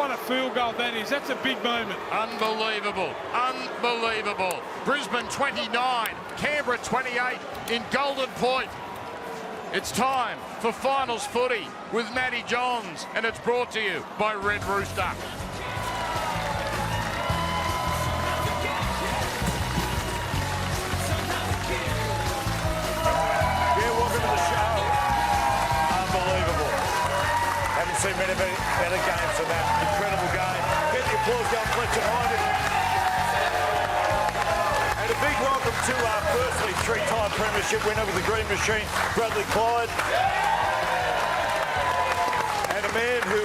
What a field goal that is. That's a big moment. Unbelievable. Unbelievable. Brisbane 29, Canberra 28 in Golden Point. It's time for finals footy with Matty Johns, and it's brought to you by Red Rooster. Yeah, welcome to the show. Unbelievable. Haven't seen many better games than that. Incredible game. Get the applause going, Fletcher Hyman. And a big welcome to firstly three-time premiership winner with the Green Machine, Bradley Clyde. And a man who,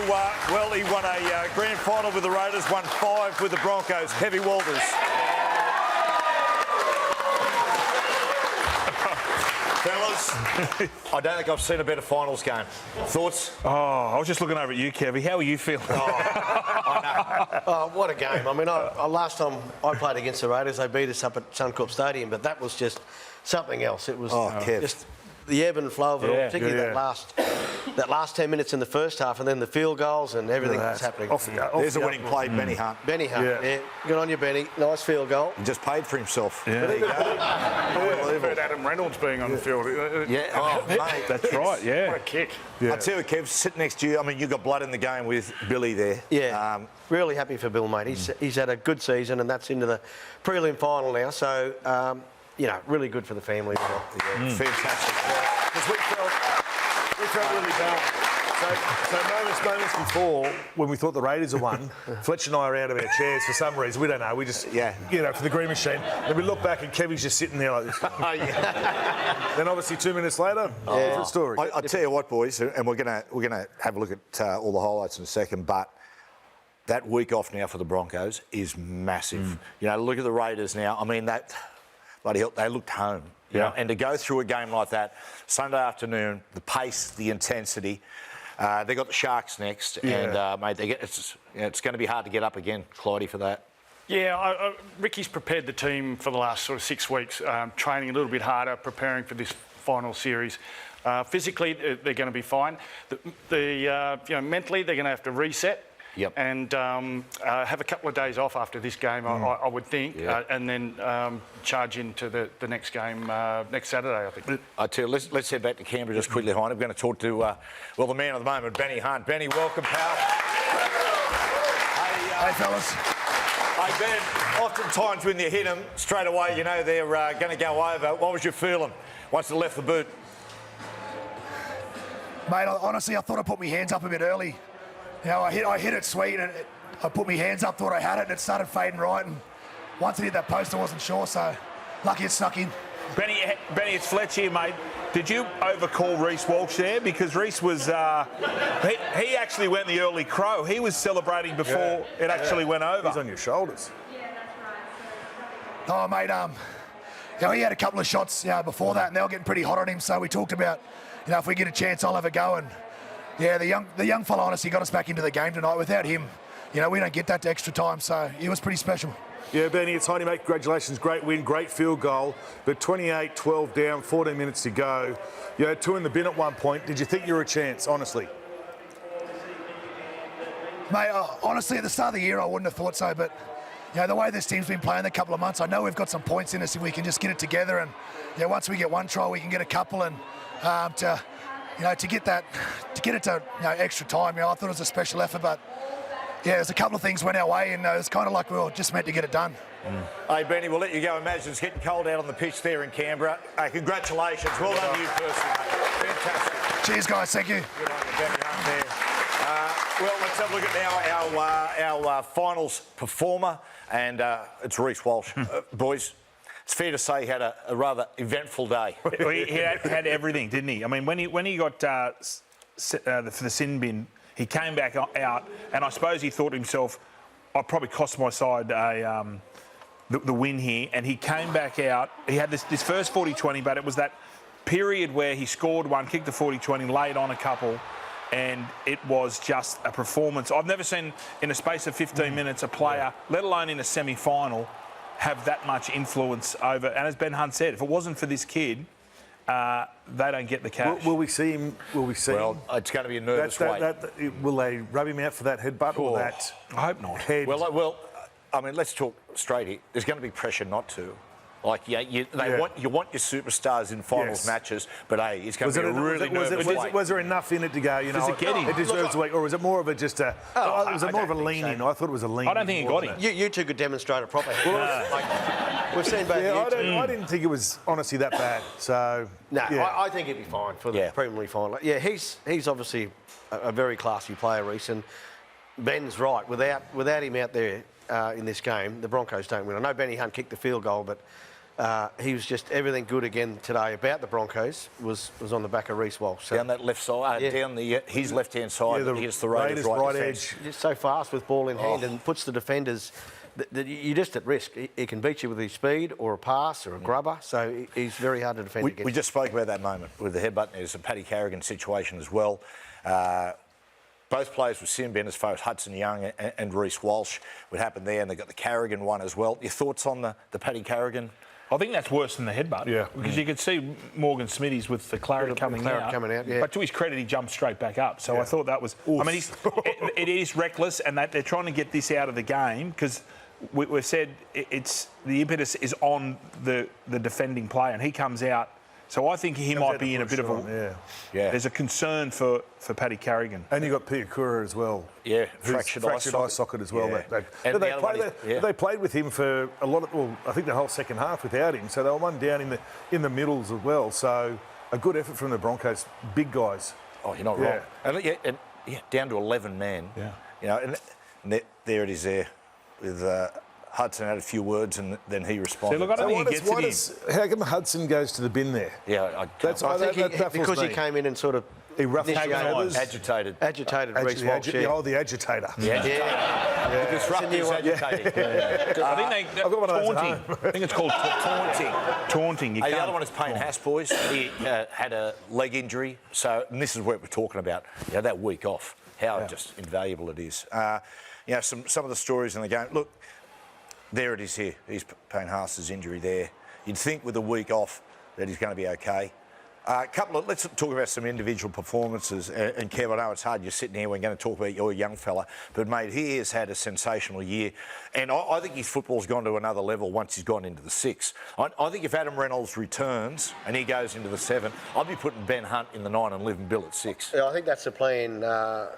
he won a grand final with the Raiders, won 5 with the Broncos, Heavy Walters. Fellas, I don't think I've seen a better finals game. Thoughts? Oh, I was just looking over at you, Kevy. How are you feeling? Oh, what a game. I mean, last time I played against the Raiders, they beat us up at Suncorp Stadium, but that was just something else. It was just the ebb and flow of it all, particularly that last 10 minutes in the first half, and then the field goals and everything that's happening. There's a winning play, Benny Hunt. Benny Hunt, yeah. Good on you, Benny. Nice field goal. He just paid for himself. Yeah. There you go. I've heard Adam Reynolds being on the field. Yeah, oh, mate. That's right, yeah. What a kick. Yeah. I tell you, Kev, sitting next to you, I mean, you got blood in the game with Billy there. Yeah, really happy for Bill, mate. He's had a good season, and that's into the prelim final now, so, really good for the family. Fantastic. Because we felt really bad. So moments before, when we thought the Raiders had won, Fletcher and I are out of our chairs for some reason. We don't know. We just, for the Green Machine. And we look back and Kevy's just sitting there like this. Then obviously 2 minutes later, different story. I tell you what, boys, and we're gonna have a look at all the highlights in a second, but that week off now for the Broncos is massive. Look at the Raiders now. I mean, bloody hell, they looked home. Yeah. And to go through a game like that, Sunday afternoon, the pace, the intensity. They got the Sharks next, and mate, it's going to be hard to get up again, Clydie, for that. Yeah, Ricky's prepared the team for the last sort of 6 weeks, training a little bit harder, preparing for this final series. Physically, they're going to be fine. Mentally, they're going to have to reset. Yep. And have a couple of days off after this game, I would think, and then charge into the next game next Saturday, I think. I tell you, let's head back to Canberra just quickly, Hein. I'm going to talk to, the man of the moment, Benny Hunt. Benny, welcome, pal. Hey, fellas. Hey, Ben, oftentimes when you hit them, straight away, they're going to go over. What was your feeling once they left the boot? Mate, honestly, I thought I put my hands up a bit early. I hit it sweet, and I put my hands up, thought I had it, and it started fading right. And once it hit that post, I wasn't sure, so lucky it snuck in. Benny, it's Fletch here, mate. Did you overcall Reece Walsh there? Because Reece was... he actually went the early crow. He was celebrating before it actually went over. He's on your shoulders. Oh, mate, he had a couple of shots before that, and they were getting pretty hot on him, so we talked about, if we get a chance, I'll have a go. And yeah, the young fella honestly got us back into the game tonight. Without him, we don't get that to extra time, so it was pretty special. Yeah, Benny, it's Heine, mate. Congratulations. Great win, great field goal. But 28-12 down, 14 minutes to go. You had 2 in the bin at one point. Did you think you were a chance, honestly? Mate, honestly, at the start of the year, I wouldn't have thought so. But, the way this team's been playing a couple of months, I know we've got some points in us if we can just get it together. And, once we get one try, we can get a couple. And to get it to extra time, I thought it was a special effort. But, there's a couple of things went our way, and it's kind of like we were just meant to get it done. Hey, Benny, we'll let you go. Imagine it's getting cold out on the pitch there in Canberra. Congratulations. Well done to you personally, mate. Fantastic. Cheers, guys. Thank you. Good on you, Benny Hunt there. Let's have a look at now our finals performer, and it's Reece Walsh. Boys, it's fair to say he had a rather eventful day. He had everything, didn't he? I mean, when he got for the sin bin, he came back out, and I suppose he thought to himself, I probably cost my side the win here. And he came back out. He had this first 40-20, but it was that period where he scored one, kicked the 40-20, laid on a couple, and it was just a performance. I've never seen, in a space of 15 minutes, a player, let alone in a semi-final, have that much influence over. And as Ben Hunt said, if it wasn't for this kid, they don't get the cash. Will we see him? Will we see Well, him? it's going to be a nervous wait. Will they rub him out for that headbutt or that? I hope not. Head? Well, I mean, let's talk straight here. There's going to be pressure not to. Like, you want your superstars in finals matches, but hey, it's going to be a really nervous wait. Was there enough in it to go? You know, Does it get him? It deserves a week, or was it more of a just a? Was it more of a lean in? I thought it was a lean. I don't think it got him. You two could demonstrate it properly. We've seen both. Yeah, I didn't think it was honestly that bad. So No, yeah. I think he'd be fine for the preliminary final. Yeah, he's obviously a very classy player, Reece, and Ben's right. Without him out there in this game, the Broncos don't win. I know Benny Hunt kicked the field goal, but he was just everything good again today about the Broncos was on the back of Reece Walsh. So, down that left side, down his left-hand side, against the Raiders' right edge. Just so fast with ball in hand and puts the defenders. You're just at risk. He can beat you with his speed or a pass or a grubber, so he's very hard to defend against. We just spoke about that moment with the headbutt. There's a Paddy Carrigan situation as well. Both players with sin bin as far as Hudson Young and Reece Walsh would happen there, and they've got the Carrigan one as well. Your thoughts on the Paddy Carrigan? I think that's worse than the headbutt. Yeah. Because you could see Morgan Smitty's with the claret coming out. Yeah. But to his credit, he jumped straight back up. So I thought that was... Oof. I mean, it is reckless, and that they're trying to get this out of the game because we've said it's the impetus is on the defending player, and he comes out. So I think he might be in a bit of a... Yeah. There's a concern for Paddy Carrigan. And you got Piakura as well. Yeah, fractured eye socket as well. Yeah. They played with him for a lot of... Well, I think the whole second half without him. So they were one down in the middles as well. So a good effort from the Broncos. Big guys. Oh, you're not wrong. And down to 11 men. Yeah. You know, and there it is there with... Hudson had a few words and then he responded. See, look, I don't think he gets it in. How come Hudson goes to the bin there? Yeah, I think because he came in and sort of he roughed others. Agitated Reece Walsh. The agitator. Yeah. Disruptive agitating. I think I've got one of those taunting. I think it's called taunting. Taunting. The other one is Payne Haas, boys. He had a leg injury. So, and this is what we're talking about. You know, that week off, how just invaluable it is. You know, some of the stories in the game. Look, there it is here. He's Payne Haas's injury there. You'd think with a week off that he's going to be okay. Let's talk about some individual performances. And Kev, I know it's hard. You're sitting here. We're going to talk about your young fella, but mate, he has had a sensational year, and I think his football's gone to another level once he's gone into the 6. I think if Adam Reynolds returns and he goes into the 7, I'd be putting Ben Hunt in the 9 and leaving Bill at 6. Yeah, I think that's the plan out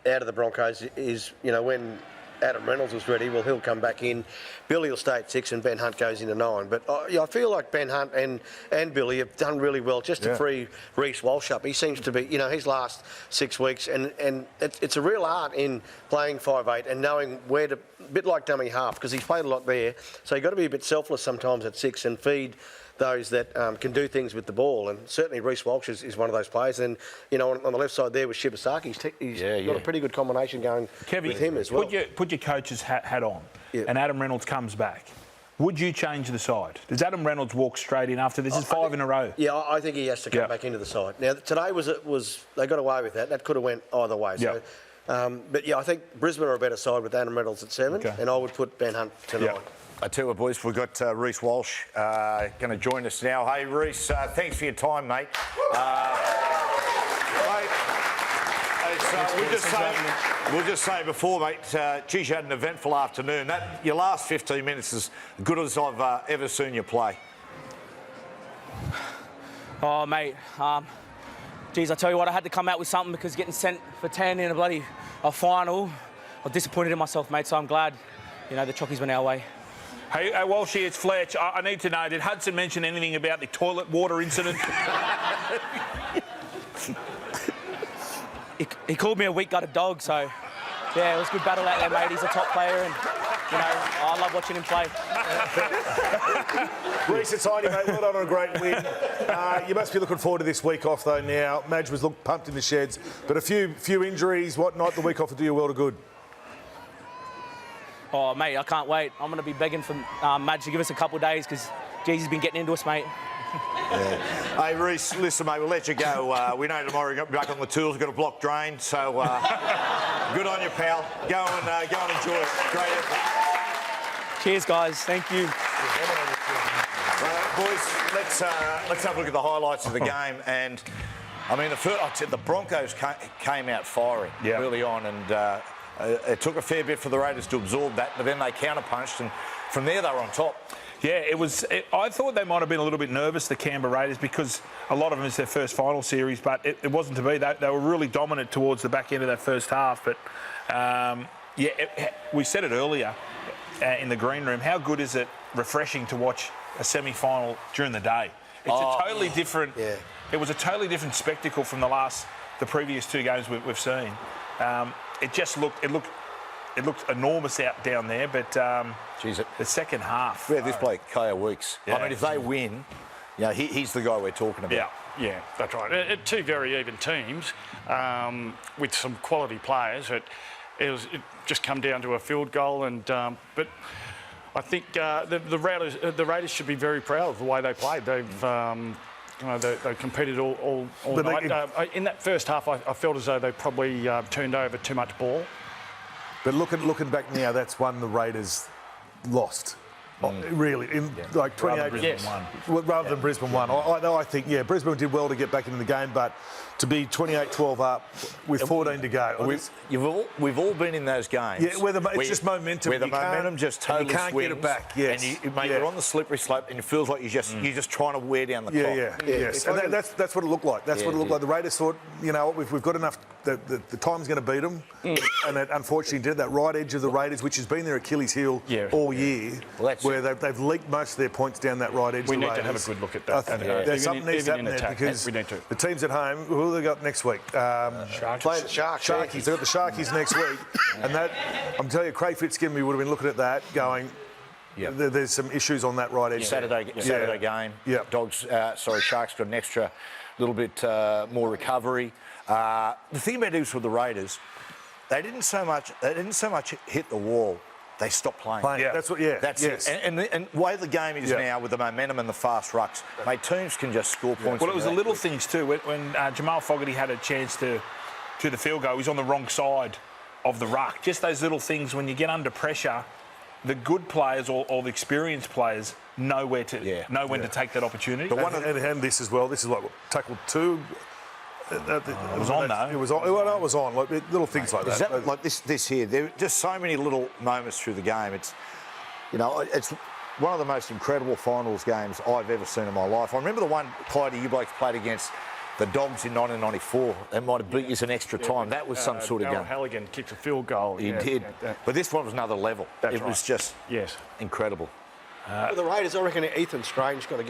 of the Broncos. Is when Adam Reynolds was ready, well, he'll come back in. Billy will stay at 6 and Ben Hunt goes into 9. But I feel like Ben Hunt and Billy have done really well just to free Reece Walsh up. He seems to be, his last 6 weeks, and it's a real art in playing 5'8" and knowing where to, a bit like dummy half, because he's played a lot there. So you've got to be a bit selfless sometimes at 6 and feed those that can do things with the ball, and certainly Reece Walsh is one of those players. And on the left side there with Shibasaki, he's got a pretty good combination going with him as well. Put your coach's hat on, and Adam Reynolds comes back. Would you change the side? Does Adam Reynolds walk straight in after this? Is 5 in a row. Yeah, I think he has to come back into the side. Now today was they got away with that. That could have went either way. So, but I think Brisbane are a better side with Adam Reynolds at 7, and I would put Ben Hunt to 9. I tell you what, boys, we've got Reece Walsh going to join us now. Hey, Reece, thanks for your time, mate. We'll just say before, mate, geez, you had an eventful afternoon. Your last 15 minutes is as good as I've ever seen you play. Oh, mate. Geez, I tell you what, I had to come out with something because getting sent for 10 in a final, I'm disappointed in myself, mate, so I'm glad, the Chockies went our way. Hey, Walshy, it's Fletch. I need to know, did Hudson mention anything about the toilet water incident? He called me a weak-gutted dog, so, yeah, it was a good battle out there, mate. He's a top player, and, I love watching him play. Reece, it's Heidi, mate. Well done on a great win. You must be looking forward to this week off, though, now. Madge was pumped in the sheds, but a few injuries, whatnot. The week off will do you well to good. Oh, mate, I can't wait. I'm going to be begging for Madge to give us a couple of days because, geez, he's been getting into us, mate. Hey, Reece, listen, mate, we'll let you go. We know tomorrow you're going to be back on the tools. We've got a block drain, so good on you, pal. Go and enjoy it. Great effort. Cheers, guys. Thank you. boys, let's have a look at the highlights of the game. And I mean, I'd say the Broncos came out firing early on, and it took a fair bit for the Raiders to absorb that, but then they counterpunched, and from there they were on top. Yeah, I thought they might have been a little bit nervous, the Canberra Raiders, because a lot of them is their first final series, but it wasn't to be. They were really dominant towards the back end of that first half. But, we said it earlier in the green room, how good is it refreshing to watch a semi-final during the day? It's a totally different... Yeah. It was a totally different spectacle from the previous two games we've seen. It just looked enormous out down there, but the second half. Yeah, this bloke, Kaya Weeks. Yeah. I mean, if they win, he's the guy we're talking about. Yeah, that's right. Two very even teams with some quality players. It just come down to a field goal, and but I think the Raiders should be very proud of the way they played. They competed all night. In that first half, I felt as though they probably turned over too much ball. But looking back now, that's one the Raiders lost. Really, in like 28. Rather than Brisbane won. I think, Brisbane did well to get back into the game, but to be 28-12 up with 14 to go. We've all been in those games. Yeah, it's just momentum. Where the momentum just totally swings. You can't get it back, yes. And you're on the slippery slope, and it feels like you're just trying to wear down the clock. Yes. And that's what it looked like. That's what it looked like. The Raiders thought, we've got enough, the time's going to beat them. And it unfortunately did. That right edge of the Raiders, which has been their Achilles heel all year, where they've leaked most of their points down that right edge. We need to have a good look at that. Something needs to happen there, because the teams at home, who have they got next week? Playing the Sharks. Sharkies. They've got the Sharkies next week. And that, I'm telling you, Craig Fitzgibbon would have been looking at that going, there's some issues on that right edge. Saturday game. Sharks got an extra little bit more recovery. The thing about it with the Raiders, they didn't so much hit the wall. They stopped playing. That's what. That's it. And the way the game is now, with the momentum and the fast rucks, teams can just score points. Well, it was the little things too. When Jamal Fogarty had a chance to the field goal, he was on the wrong side of the ruck. Just those little things, when you get under pressure, the good players or the experienced players know when to take that opportunity. And this as well. This is like tackle 2. It was on though. It was on. Well, no, it was on. Like little things like that. Like this here. There are just so many little moments through the game. It's one of the most incredible finals games I've ever seen in my life. I remember the one, Clyde, you blokes played against the Dogs in 1994. They might have beat us in extra time. That was some sort of game. Halligan kicked a field goal. He did. But this one was another level. It was just incredible. For the Raiders, I reckon Ethan Strange got to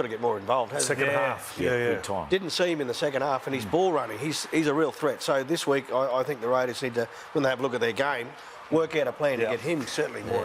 get more involved. Second half, big time. Didn't see him in the second half, and his ball running, he's a real threat. So this week, I think the Raiders need to, when they have a look at their game, work out a plan to get him certainly more